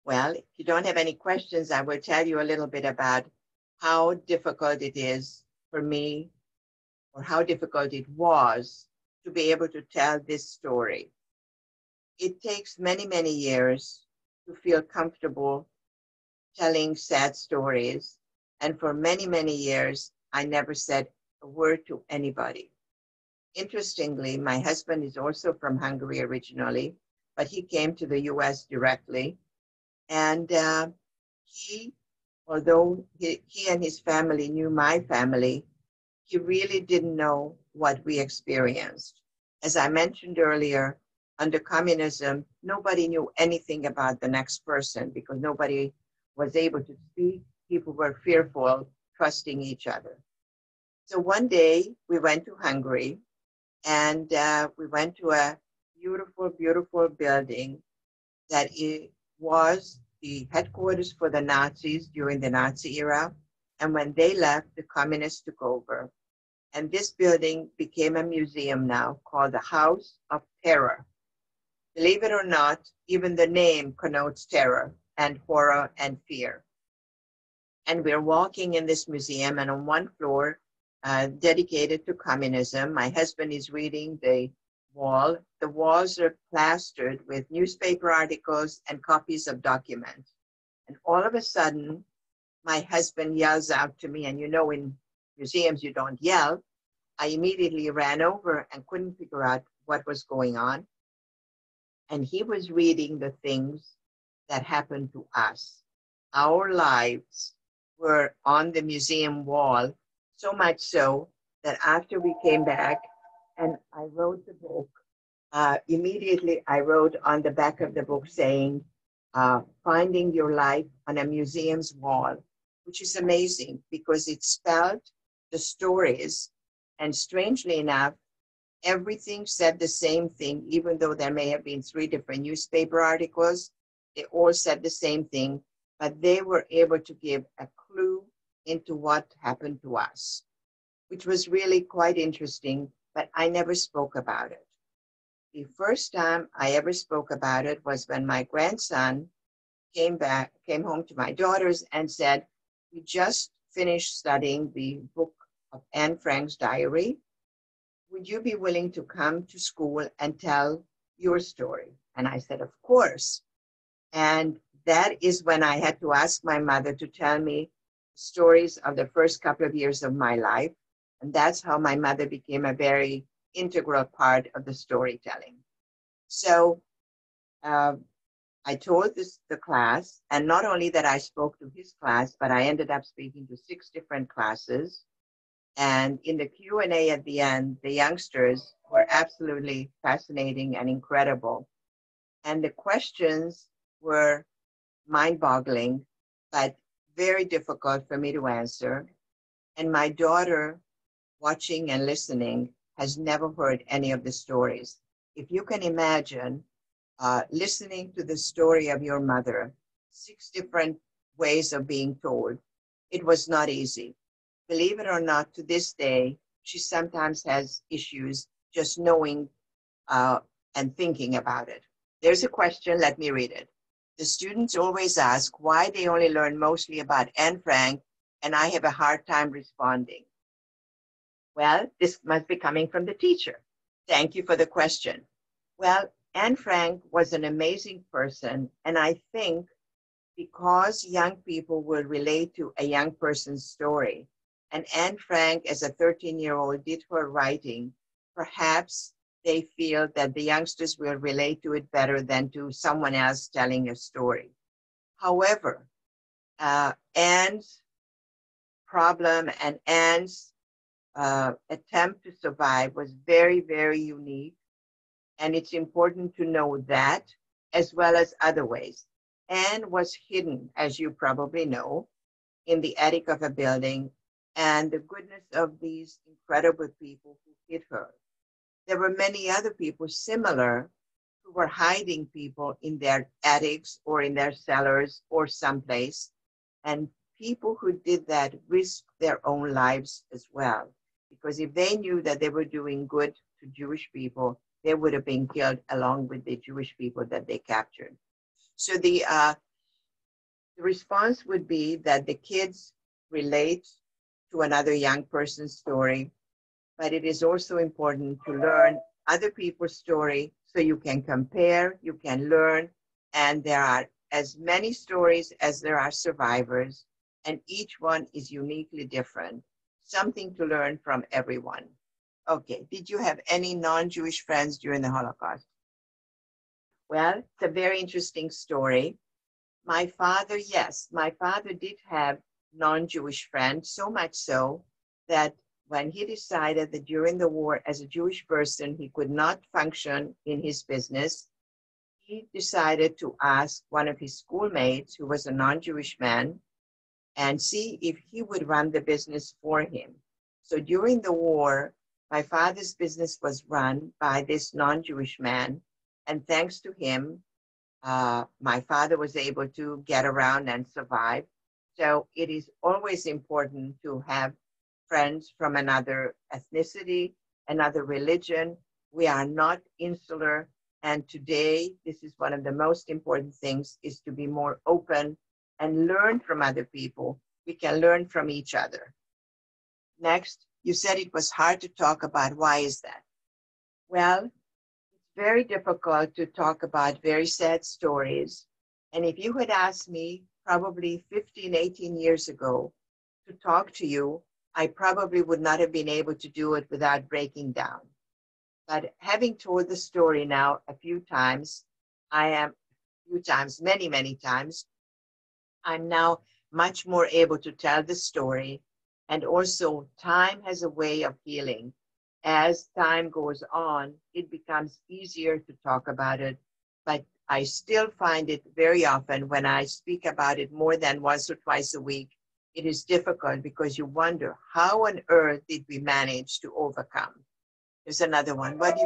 Speaker 1: Well, if you don't have any questions, I will tell you a little bit about how difficult it is for me, or how difficult it was to be able to tell this story. It takes many, many years to feel comfortable telling sad stories. And for many, many years, I never said a word to anybody. Interestingly, my husband is also from Hungary originally, but he came to the US directly. And although he and his family knew my family, he really didn't know what we experienced. As I mentioned earlier, under communism, nobody knew anything about the next person because nobody was able to speak. People were fearful, trusting each other. So one day we went to Hungary, and we went to a beautiful, beautiful building that it was the headquarters for the Nazis during the Nazi era. And when they left, the communists took over. And this building became a museum now called the House of Terror. Believe it or not, even the name connotes terror and horror and fear. And we're walking in this museum, and on one floor, dedicated to communism, my husband is reading the wall. The walls are plastered with newspaper articles and copies of documents. And all of a sudden, my husband yells out to me, and you know in museums you don't yell. I immediately ran over and couldn't figure out what was going on. And he was reading the things that happened to us. Our lives were on the museum wall, so much so that after we came back and I wrote the book, immediately I wrote on the back of the book saying, finding your life on a museum's wall, which is amazing because it spelled the stories. And strangely enough, everything said the same thing, even though there may have been 3 different newspaper articles. They all said the same thing, but they were able to give a clue into what happened to us, which was really quite interesting, but I never spoke about it. The first time I ever spoke about it was when my grandson came home to my daughters and said, we just finished studying the book of Anne Frank's diary. Would you be willing to come to school and tell your story? And I said, of course. And that is when I had to ask my mother to tell me stories of the first couple of years of my life. And that's how my mother became a very integral part of the storytelling. So I told the class, and not only that I spoke to his class, but I ended up speaking to 6 different classes. And in the Q&A at the end, the youngsters were absolutely fascinating and incredible. And the questions were mind-boggling, but very difficult for me to answer. And my daughter, watching and listening, has never heard any of the stories. If you can imagine listening to the story of your mother, 6 different ways of being told, it was not easy. Believe it or not, to this day, she sometimes has issues just knowing and thinking about it. There's a question, let me read it. The students always ask why they only learn mostly about Anne Frank, and I have a hard time responding. Well, this must be coming from the teacher. Thank you for the question. Well, Anne Frank was an amazing person, and I think because young people will relate to a young person's story, and Anne Frank, as a 13-year-old, did her writing, perhaps they feel that the youngsters will relate to it better than to someone else telling a story. However, Anne's problem and Anne's attempt to survive was very, very unique. And it's important to know that, as well as other ways. Anne was hidden, as you probably know, in the attic of a building, and the goodness of these incredible people who hid her. There were many other people similar who were hiding people in their attics or in their cellars or someplace. And people who did that risked their own lives as well. Because if they knew that they were doing good to Jewish people, they would have been killed along with the Jewish people that they captured. So the response would be that the kids relate to another young person's story, but it is also important to learn other people's story so you can compare, you can learn, and there are as many stories as there are survivors, and each one is uniquely different. Something to learn from everyone. Okay, did you have any non-Jewish friends during the Holocaust? Well, it's a very interesting story. My father, yes, my father did have non-Jewish friends, so much so that when he decided that during the war, as a Jewish person, he could not function in his business, he decided to ask one of his schoolmates, who was a non-Jewish man, and see if he would run the business for him. So during the war, my father's business was run by this non-Jewish man, and thanks to him, my father was able to get around and survive. So it is always important to have friends from another ethnicity, another religion. We are not insular, and today, this is one of the most important things, is to be more open and learn from other people. We can learn from each other. Next, you said it was hard to talk about. Why is that? Well, it's very difficult to talk about very sad stories. And if you had asked me probably 15, 18 years ago to talk to you, I probably would not have been able to do it without breaking down. But having told the story now a few times, many, many times, I'm now much more able to tell the story. And also, time has a way of healing. As time goes on, it becomes easier to talk about it. But I still find it very often when I speak about it more than once or twice a week, it is difficult because you wonder, how on earth did we manage to overcome? There's another one. What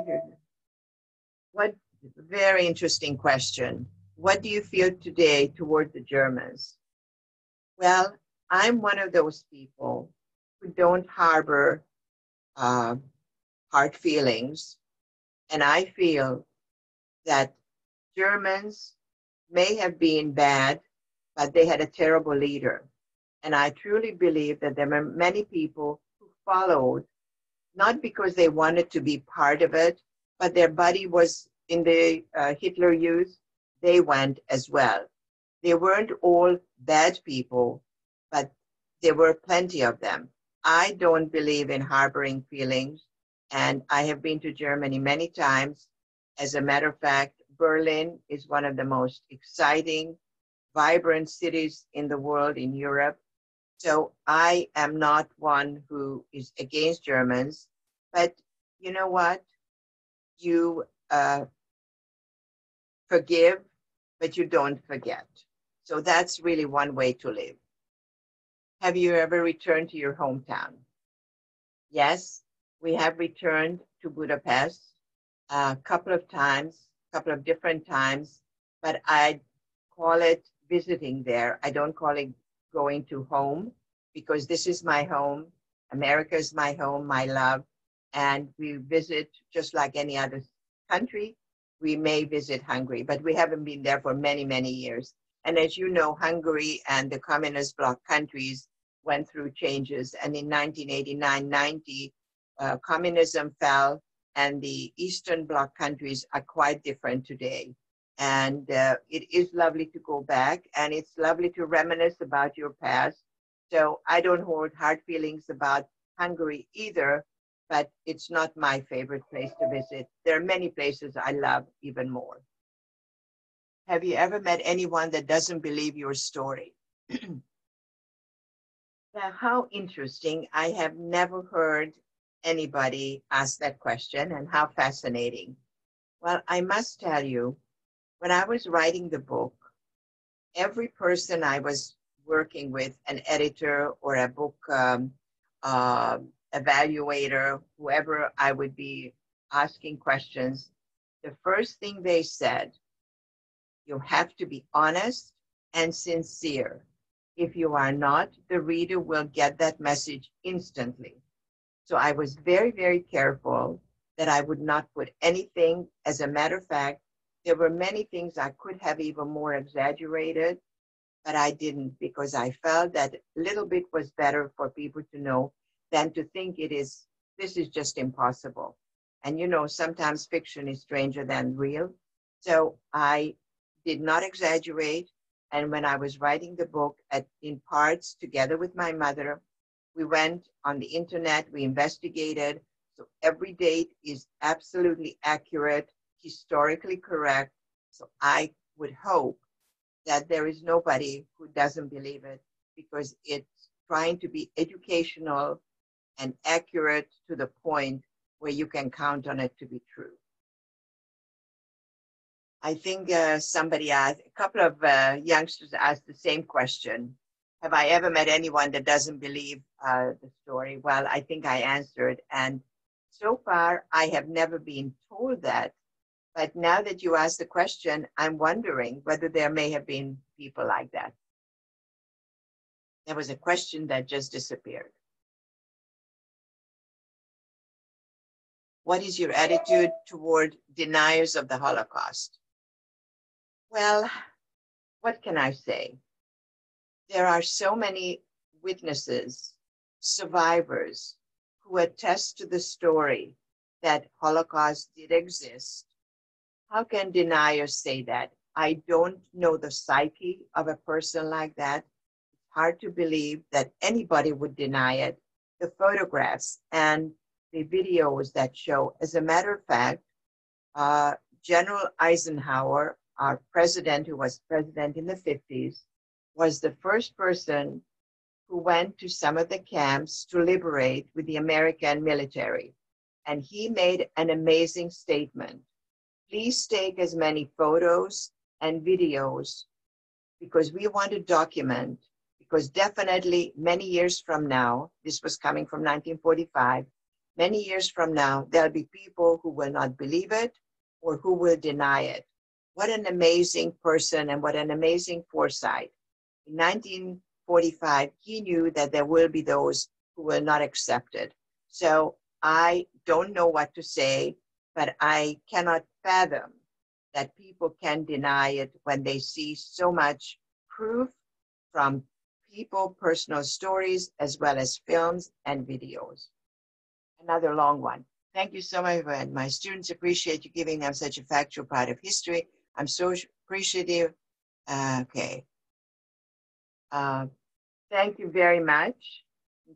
Speaker 1: very interesting question. What do you feel today toward the Germans? Well, I'm one of those people who don't harbor hard feelings. And I feel that Germans may have been bad, but they had a terrible leader. And I truly believe that there are many people who followed, not because they wanted to be part of it, but their buddy was in the Hitler Youth. They went as well. They weren't all bad people, but there were plenty of them. I don't believe in harboring feelings, and I have been to Germany many times. As a matter of fact, Berlin is one of the most exciting, vibrant cities in the world, in Europe. So I am not one who is against Germans, but you know what? You forgive, but you don't forget. So that's really one way to live. Have you ever returned to your hometown? Yes, we have returned to Budapest a couple of different times, but I call it visiting there. I don't call it going to home, because this is my home. America is my home, my love, and we visit just like any other country. We may visit Hungary, but we haven't been there for many, many years. And as you know, Hungary and the communist bloc countries went through changes. And in 1989-90, communism fell and the Eastern Bloc countries are quite different today. And it is lovely to go back, and it's lovely to reminisce about your past. So I don't hold hard feelings about Hungary either, but it's not my favorite place to visit. There are many places I love even more. Have you ever met anyone that doesn't believe your story? Now, how interesting. I have never heard anybody ask that question, and how fascinating. Well, I must tell you, when I was writing the book, every person I was working with, an editor or a book evaluator, whoever I would be asking questions, the first thing they said, you have to be honest and sincere. If you are not, the reader will get that message instantly. So I was very, very careful that I would not put anything. As a matter of fact, there were many things I could have even more exaggerated, but I didn't, because I felt that a little bit was better for people to know than to think this is just impossible. And you know, sometimes fiction is stranger than real. So I did not exaggerate. And when I was writing the book in parts together with my mother, we went on the internet, we investigated. So every date is absolutely accurate, historically correct. So I would hope that there is nobody who doesn't believe it, because it's trying to be educational and accurate to the point where you can count on it to be true. I think somebody asked, a couple of youngsters asked the same question. Have I ever met anyone that doesn't believe the story? Well, I think I answered. And so far, I have never been told that. But now that you asked the question, I'm wondering whether there may have been people like that. There was a question that just disappeared. What is your attitude toward deniers of the Holocaust? Well, what can I say? There are so many witnesses, survivors, who attest to the story that Holocaust did exist. How can deniers say that? I don't know the psyche of a person like that. It's hard to believe that anybody would deny it. The photographs and the videos that show, as a matter of fact, General Eisenhower, our president, who was president in the 50s, was the first person who went to some of the camps to liberate with the American military. And he made an amazing statement. Please take as many photos and videos, because we want to document, because definitely many years from now, this was coming from 1945, many years from now, there'll be people who will not believe it or who will deny it. What an amazing person and what an amazing foresight. In 1945, he knew that there will be those who will not accept it. So I don't know what to say, but I cannot fathom that people can deny it when they see so much proof from people, personal stories, as well as films and videos. Another long one. Thank you so much. And my students appreciate you giving them such a factual part of history. I'm so appreciative. Okay. Thank you very much.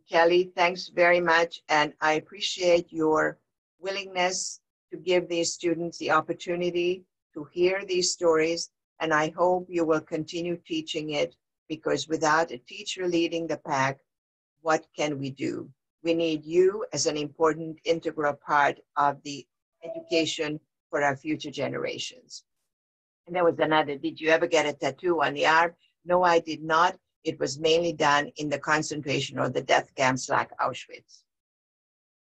Speaker 1: Kelly, thanks very much. And I appreciate your willingness to give these students the opportunity to hear these stories. And I hope you will continue teaching it, because without a teacher leading the pack, what can we do? We need you as an important integral part of the education for our future generations. And there was another, did you ever get a tattoo on the arm? No, I did not. It was mainly done in the concentration or the death camps like Auschwitz.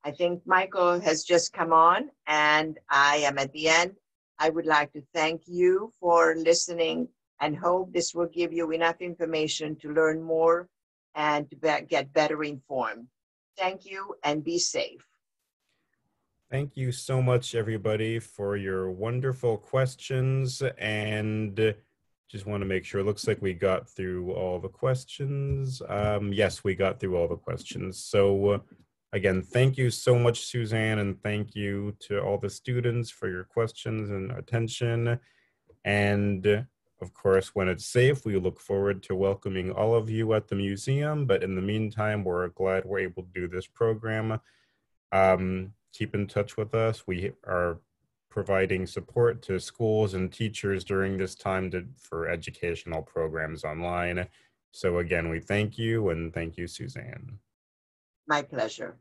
Speaker 1: I think Michael has just come on, and I am at the end. I would like to thank you for listening and hope this will give you enough information to learn more and to get better informed. Thank you and be safe.
Speaker 2: Thank you so much, everybody, for your wonderful questions. And just want to make sure, it looks like we got through all the questions. Yes, we got through all the questions. So Again, thank you so much, Suzanne, and thank you to all the students for your questions and attention. And of course, when it's safe, we look forward to welcoming all of you at the museum. But in the meantime, we're glad we're able to do this program. Keep in touch with us. We are providing support to schools and teachers during this time for educational programs online. So again, we thank you, and thank you, Suzanne.
Speaker 1: My pleasure.